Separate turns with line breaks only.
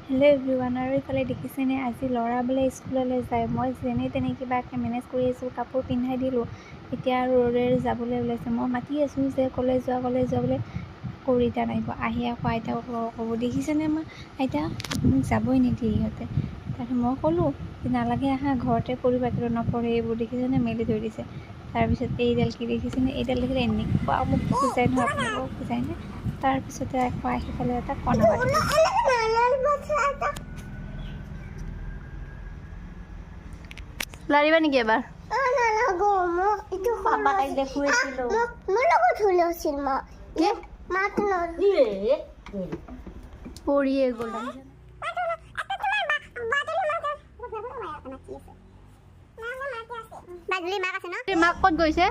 Hello' everyone, আৰু এইফালে দেখিছেনে আজি ল'ৰা বোলে স্কুললৈ যায়। মই যেনে তেনে কিবাকৈ মেনেজ কৰি আছোঁ, কাপোৰ পিন্ধাই দিলোঁ। এতিয়া আৰু ৰ'দেৰে যাবলৈ ওলাইছে। মই মাতি আছোঁ যে কলেজ যোৱা বোলে। আকৌ ৰিটাৰ্ণ আহিব, আহি আকৌ আইতাক ক'ব দেখিছেনে মই আইতা মোক যাবই নিদিয়ে ইহঁতে। তাৰপিছত মই ক'লোঁ যে নালাগে আহা, ঘৰতে পঢ়িবা, কিন্তু নপঢ়ে এইবোৰ দেখিছেনে মেলি থৈ দিছে। তাৰপিছত এইডাল কি দেখিছেনে, এইডাল দেখিলে এনেকুৱা মোক খোজাই নহয়, আপোনালোকক খোজাইনে। তাৰপিছতে আকৌ আহি পেলাই এটা কণা বাতি লৰিবা নেকি এবাৰ? পাপাক দেখুৱাইছিলোঁ। পৰিয়ে গ'ল। মাক ক'ত গৈছে?